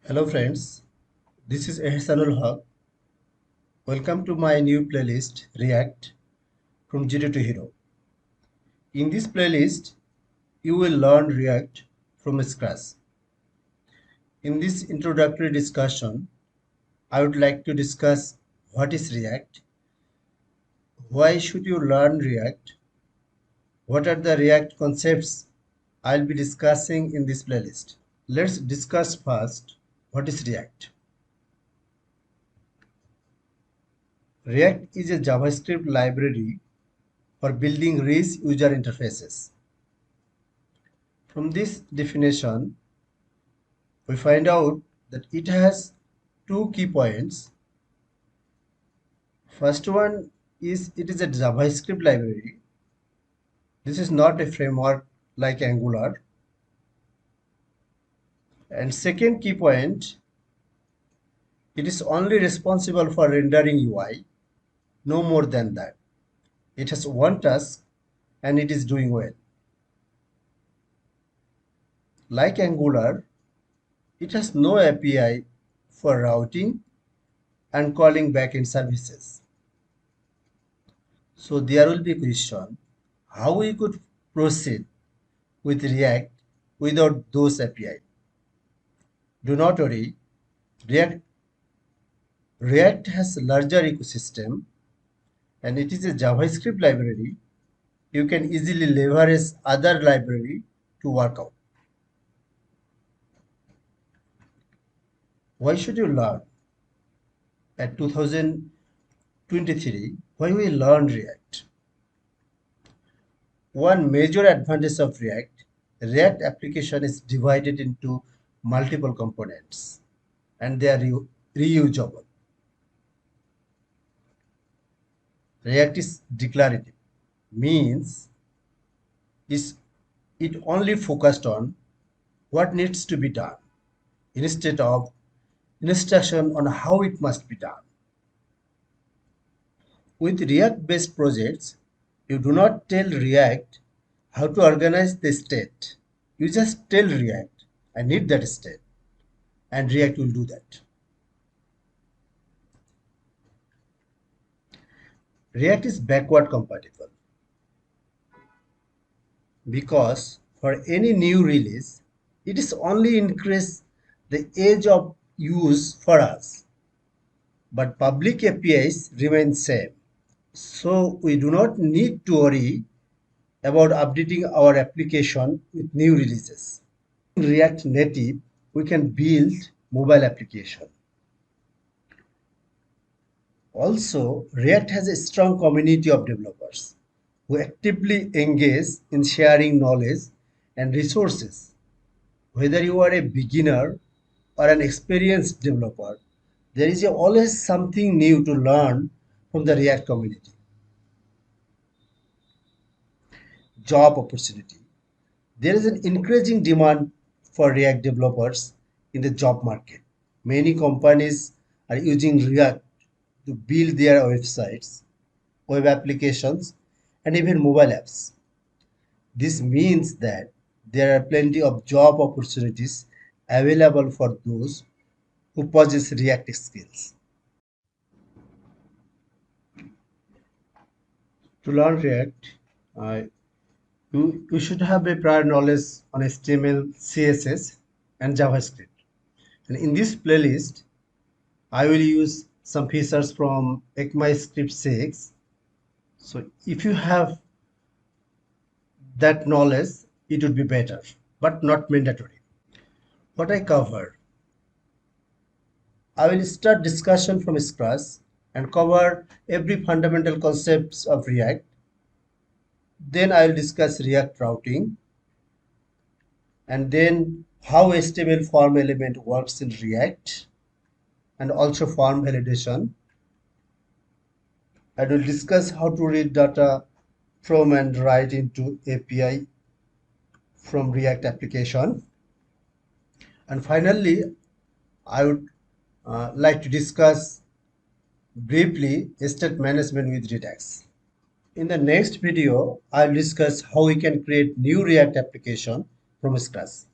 Hello friends, this is Ehasanul Hoque. Welcome to my new playlist React from Zero to Hero. In this playlist, you will learn React from scratch. In this introductory discussion, I would like to discuss what is React, why should you learn React, what are the React concepts I'll be discussing in this playlist. Let's discuss first what is React. React is a JavaScript library for building rich user interfaces. From this definition, we find out that it has two key points. First one is it is a JavaScript library. This is not a framework like Angular. And second key point, it is only responsible for rendering UI, no more than that. It has one task and it is doing well. Like Angular, it has no API for routing and calling backend services. So there will be a question how we could proceed with React without those API. Do not worry, React, React has a larger ecosystem and it is a JavaScript library. You can easily leverage other library to work out. Why should you learn? At 2023, why we learn React? One major advantage of React application is divided into multiple components and they are reusable. React is declarative, means is it only focused on what needs to be done instead of instruction on how it must be done. With React-based projects, you do not tell React how to organize the state. You just tell React, I need that state, and React will do that. React is backward compatible because for any new release, it is only increase the age of use for us, but public APIs remain same. So we do not need to worry about updating our application with new releases. In React Native, we can build mobile application. Also, React has a strong community of developers who actively engage in sharing knowledge and resources. Whether you are a beginner or an experienced developer, there is always something new to learn from the React community. Job opportunity. There is an increasing demand for React developers in the job market. Many companies are using React to build their websites, web applications, and even mobile apps. This means that there are plenty of job opportunities available for those who possess React skills. To learn React, uh, you should have a prior knowledge on HTML, CSS, and JavaScript. And in this playlist, I will use some features from ECMAScript 6. So if you have that knowledge, it would be better, but not mandatory. What I cover, I will start discussion from scratch and cover every fundamental concepts of React. Then I will discuss React routing and then how HTML form element works in React and also form validation. I will discuss how to read data from and write into API from React application. And finally, I would like to discuss briefly state management with Redux. In the next video, I'll discuss how we can create new React application from scratch.